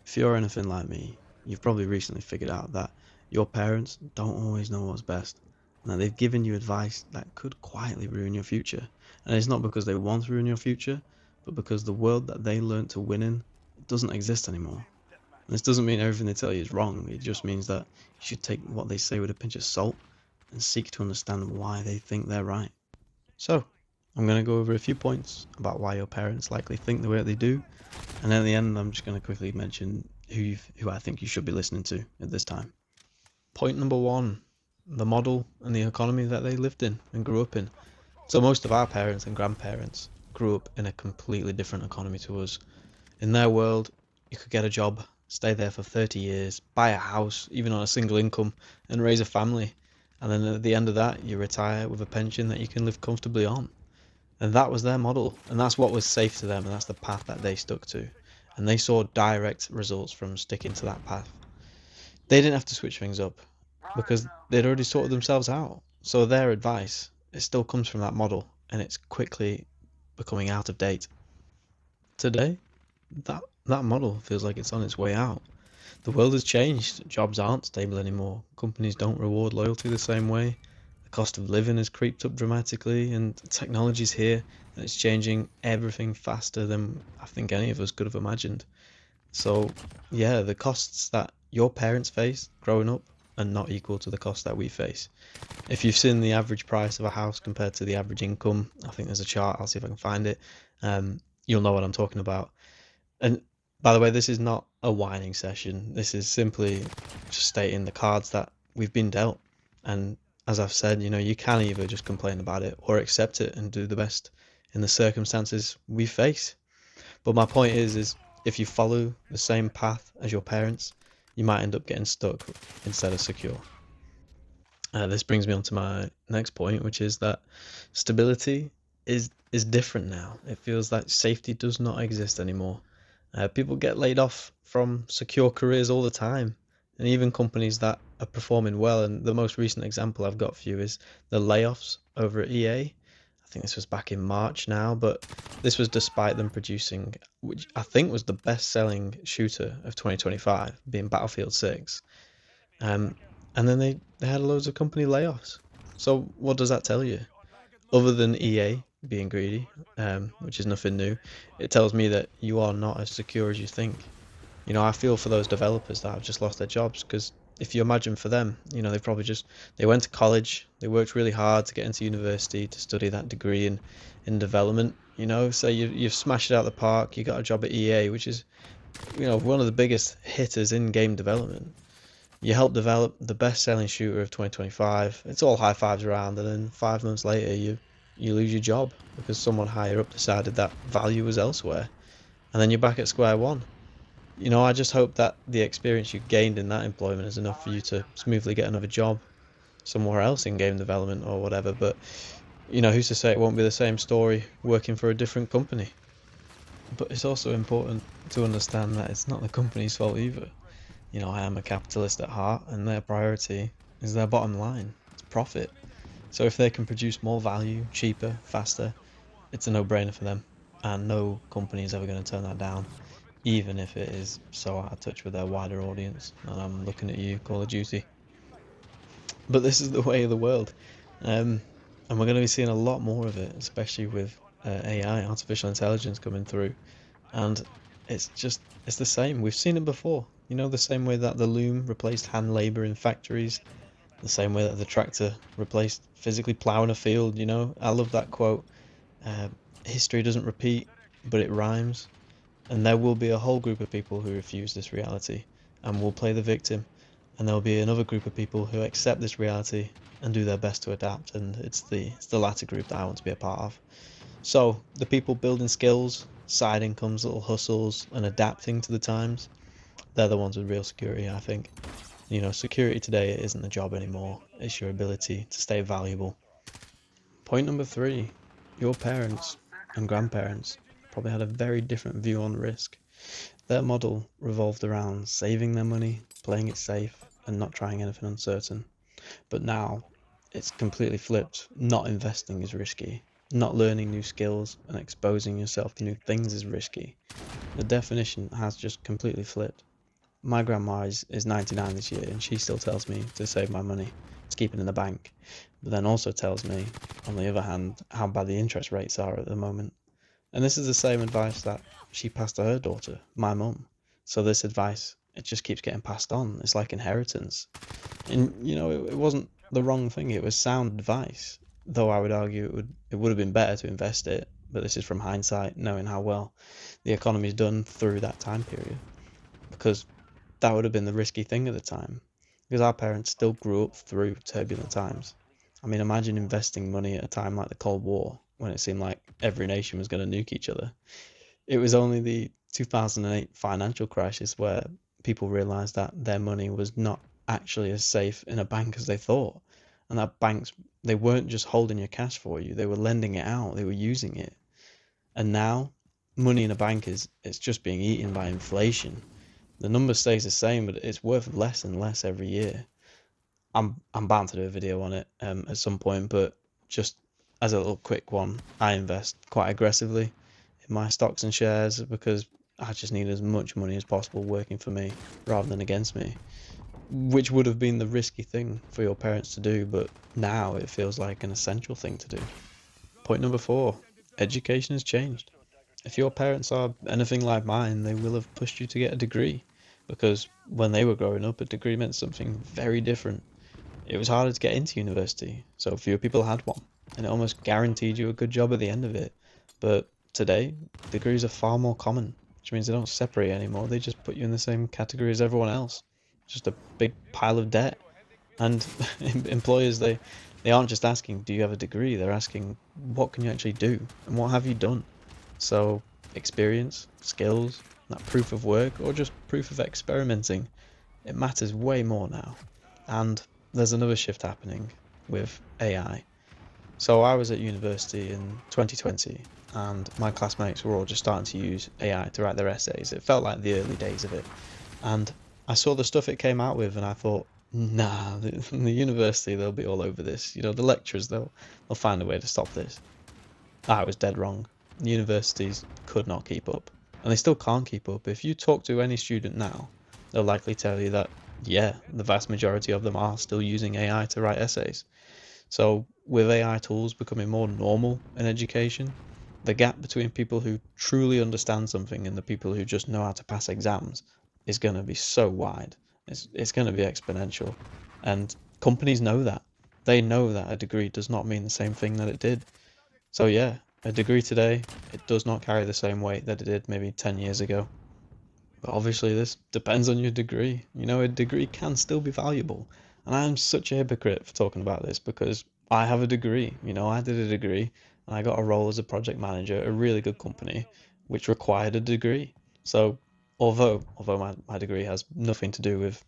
If you're anything like me, you've probably recently figured out that your parents don't always know what's best, and that they've given you advice that could quietly ruin your future. And it's not because they want to ruin your future, but because the world that they learned to win in doesn't exist anymore. And this doesn't mean everything they tell you is wrong, it just means that you should take what they say with a pinch of salt and seek to understand why they think they're right. So, I'm going to go over a few points about why your parents likely think the way that they do, and then at the end, I'm just going to quickly mention who I think you should be listening to at this time. Point number one, the model and the economy that they lived in and grew up in. So most of our parents and grandparents grew up in a completely different economy to us. In their world, you could get a job, stay there for 30 years, buy a house, even on a single income, and raise a family. And then at the end of that, you retire with a pension that you can live comfortably on. And that was their model, and that's what was safe to them, and that's the path that they stuck to. And they saw direct results from sticking to that path. They didn't have to switch things up because they'd already sorted themselves out. So their advice, it still comes from that model, and it's quickly becoming out of date. Today, that model feels like it's on its way out. The world has changed. Jobs aren't stable anymore. Companies don't reward loyalty the same way. The cost of living has creeped up dramatically, and technology's here, and it's changing everything faster than I think any of us could have imagined. So, yeah, the costs that your parents face growing up are not equal to the cost that we face. If you've seen the average price of a house compared to the average income, I think there's a chart. I'll see if I can find it. You'll know what I'm talking about. And by the way, this is not a whining session. This is simply just stating the cards that we've been dealt. And as I've said, you can either just complain about it or accept it and do the best in the circumstances we face. But my point is if you follow the same path as your parents, you might end up getting stuck instead of secure. This brings me on to my next point, which is that stability is different now. It feels like safety does not exist anymore. People get laid off from secure careers all the time, and even companies that are performing well. And the most recent example I've got for you is the layoffs over at EA. I think this was back in March now, but this was despite them producing, which I think was the best-selling shooter of 2025, being Battlefield 6. Um, and then they had loads of company layoffs. So what does that tell you? Other than EA being greedy, which is nothing new, it tells me that you are not as secure as you think. I feel for those developers that have just lost their jobs because if you imagine for them, they probably they went to college, they worked really hard to get into university to study that degree in development. So you've smashed it out of the park. You got a job at EA, which is one of the biggest hitters in game development. You help develop the best-selling shooter of 2025. It's all high fives around, and then 5 months later, you lose your job because someone higher up decided that value was elsewhere, and then you're back at square one. I just hope that the experience you gained in that employment is enough for you to smoothly get another job somewhere else in game development or whatever. But who's to say it won't be the same story working for a different company? But it's also important to understand that it's not the company's fault either. I am a capitalist at heart, and their priority is their bottom line. It's profit. So if they can produce more value, cheaper, faster, it's a no-brainer for them. And no company is ever going to turn that down, even if it is so out of touch with their wider audience. And I'm looking at you, Call of Duty. But this is the way of the world. And we're going to be seeing a lot more of it, especially with AI, artificial intelligence, coming through. And it's the same. We've seen it before. The same way that the loom replaced hand labor in factories, the same way that the tractor replaced physically plowing a field. I love that quote. History doesn't repeat, but it rhymes. And there will be a whole group of people who refuse this reality and will play the victim. And there'll be another group of people who accept this reality and do their best to adapt. And it's the latter group that I want to be a part of. So the people building skills, side incomes, little hustles, and adapting to the times, they're the ones with real security, I think. Security today isn't a job anymore. It's your ability to stay valuable. Point number three, your parents and grandparents probably had a very different view on risk. Their model revolved around saving their money, playing it safe, and not trying anything uncertain. But now, it's completely flipped. Not investing is risky. Not learning new skills and exposing yourself to new things is risky. The definition has just completely flipped. my grandma is 99 this year, and she still tells me to save my money, to keep it in the bank, but then also tells me, on the other hand, how bad the interest rates are at the moment. And this is the same advice that she passed to her daughter, my mum. So this advice, it just keeps getting passed on. It's like inheritance. And it wasn't the wrong thing. It was sound advice. Though I would argue it would have been better to invest it. But this is from hindsight, knowing how well the economy's done through that time period. Because that would have been the risky thing at the time. Because our parents still grew up through turbulent times. I mean, imagine investing money at a time like the Cold War, when it seemed like every nation was going to nuke each other. It was only the 2008 financial crisis where people realized that their money was not actually as safe in a bank as they thought. And that banks, they weren't just holding your cash for you, they were lending it out, they were using it. And now, money in a bank it's just being eaten by inflation. The number stays the same, but it's worth less and less every year. I'm bound to do a video on it at some point, but just as a little quick one, I invest quite aggressively in my stocks and shares because I just need as much money as possible working for me rather than against me, which would have been the risky thing for your parents to do, but now it feels like an essential thing to do. Point number 4, education has changed. If your parents are anything like mine, they will have pushed you to get a degree because when they were growing up, a degree meant something very different. It was harder to get into university, so fewer people had one, and it almost guaranteed you a good job at the end of it. But today, degrees are far more common, which means they don't separate anymore, they just put you in the same category as everyone else. Just a big pile of debt. And employers, they aren't just asking, do you have a degree? They're asking, what can you actually do? And what have you done? So, experience, skills, that proof of work, or just proof of experimenting, it matters way more now. And there's another shift happening with AI. So I was at university in 2020, and my classmates were all just starting to use AI to write their essays. It felt like the early days of it. And I saw the stuff it came out with, and I thought, nah, the university, they'll be all over this. The lecturers, they'll find a way to stop this. I was dead wrong. Universities could not keep up, and they still can't keep up. If you talk to any student now, they'll likely tell you that, yeah, the vast majority of them are still using AI to write essays. So, with AI tools becoming more normal in education, the gap between people who truly understand something and the people who just know how to pass exams is going to be so wide. It's going to be exponential. And companies know that. They know that a degree does not mean the same thing that it did. So yeah, a degree today, it does not carry the same weight that it did maybe 10 years ago. But obviously this depends on your degree. A degree can still be valuable. And I'm such a hypocrite for talking about this because I have a degree. I did a degree and I got a role as a project manager at a really good company which required a degree. So although my degree has nothing to do with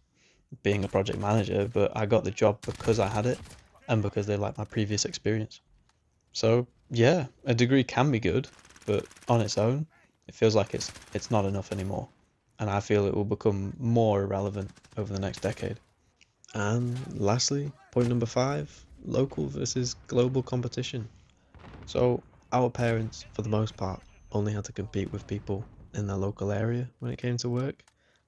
being a project manager, but I got the job because I had it and because they liked my previous experience. So yeah, a degree can be good, but on its own, it feels like it's not enough anymore. And I feel it will become more irrelevant over the next decade. And lastly, point number 5, local versus global competition. So our parents, for the most part, only had to compete with people in their local area when it came to work.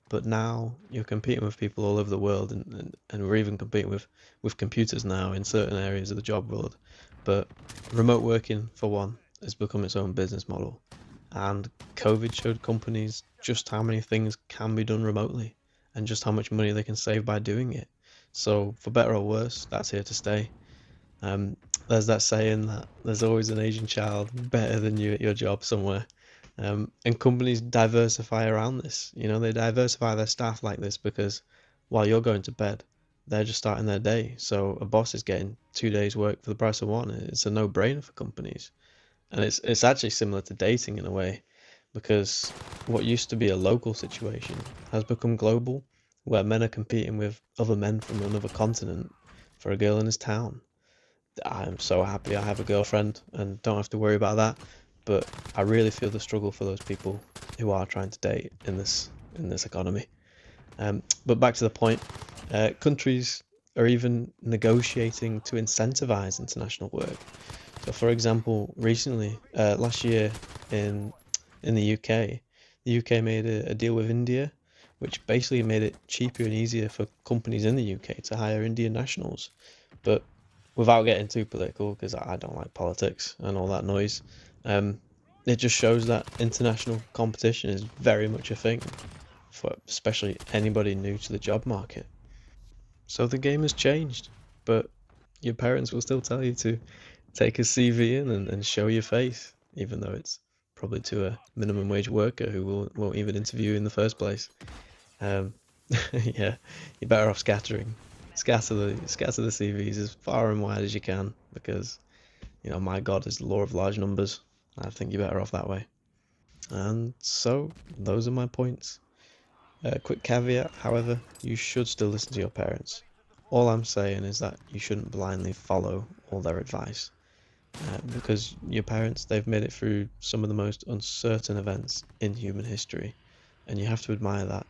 But now you're competing with people all over the world, and we're even competing with computers now in certain areas of the job world. But remote working, for one, has become its own business model. And COVID showed companies just how many things can be done remotely and just how much money they can save by doing it. So, for better or worse, that's here to stay. Um, there's that saying that there's always an Asian child better than you at your job somewhere. And companies diversify around this. They diversify their staff like this because while you're going to bed, they're just starting their day. So a boss is getting 2 days' work for the price of one. It's a no-brainer for companies. And it's actually similar to dating in a way, because what used to be a local situation has become global, where men are competing with other men from another continent for a girl in his town. I'm so happy I have a girlfriend and don't have to worry about that. But I really feel the struggle for those people who are trying to date in this economy. But back to the point, countries are even negotiating to incentivize international work. So, for example, recently, last year in in the UK, the UK made a deal with India, which basically made it cheaper and easier for companies in the UK to hire Indian nationals. But without getting too political, because I don't like politics and all that noise, it just shows that international competition is very much a thing for especially anybody new to the job market. So the game has changed, but your parents will still tell you to take a CV in and show your face, even though it's probably to a minimum wage worker who won't even interview you in the first place. Um, yeah, you're better off scattering. Scatter the CVs as far and wide as you can because my God is the law of large numbers. I think you're better off that way. And so those are my points. A quick caveat, however, you should still listen to your parents. All I'm saying is that you shouldn't blindly follow all their advice. Because your parents, they've made it through some of the most uncertain events in human history, and you have to admire that.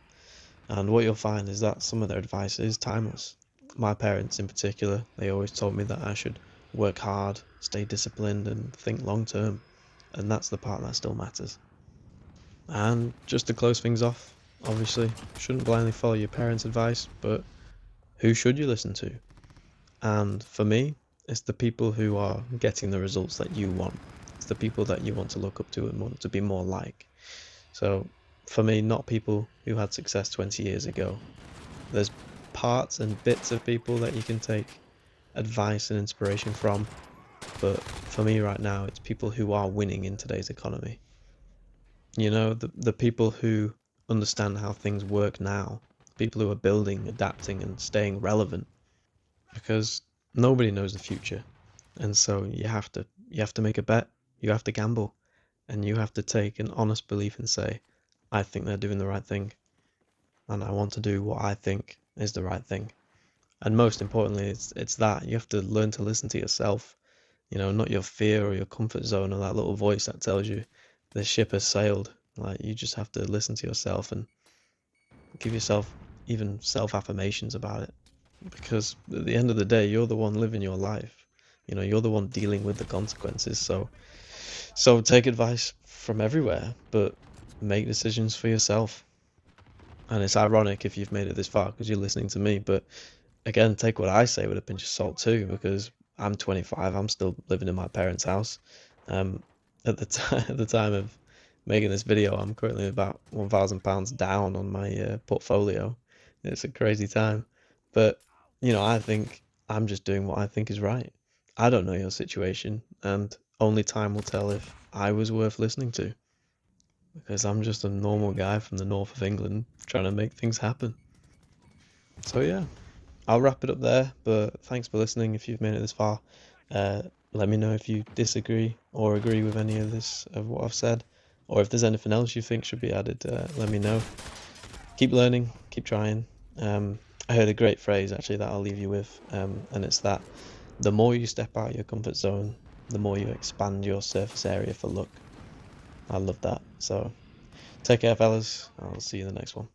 And what you'll find is that some of their advice is timeless. My parents, in particular, they always told me that I should work hard, stay disciplined, and think long term, and that's the part that still matters. And just to close things off, obviously, shouldn't blindly follow your parents' advice, but who should you listen to? And for me, it's the people who are getting the results that you want. It's the people that you want to look up to and want to be more like. So for me, not people who had success 20 years ago. There's parts and bits of people that you can take advice and inspiration from, but for me right now, it's people who are winning in today's economy. The people who understand how things work now, people who are building, adapting, and staying relevant, because nobody knows the future. And so you have to make a bet, you have to gamble, and you have to take an honest belief and say, I think they're doing the right thing, and I want to do what I think is the right thing. And most importantly, it's that you have to learn to listen to yourself, not your fear or your comfort zone or that little voice that tells you the ship has sailed. Like you just have to listen to yourself and give yourself even self-affirmations about it. Because at the end of the day, you're the one living your life. You're the one dealing with the consequences. So take advice from everywhere, but make decisions for yourself. And it's ironic if you've made it this far because you're listening to me, but again, take what I say with a pinch of salt too, because I'm 25. I'm still living in my parents' house. Um, at the time of making this video, I'm currently about £1,000 down on my portfolio. It's a crazy time, but I think I'm just doing what I think is right. I don't know your situation, and only time will tell if I was worth listening to, because I'm just a normal guy from the north of England trying to make things happen. So yeah, I'll wrap it up there, but thanks for listening if you've made it this far. Let me know if you disagree or agree with any of what I've said, or if there's anything else you think should be added, let me know. Keep learning, keep trying. I heard a great phrase actually that I'll leave you with, and it's that the more you step out of your comfort zone, the more you expand your surface area for luck. I love that. So take care, fellas. I'll see you in the next one.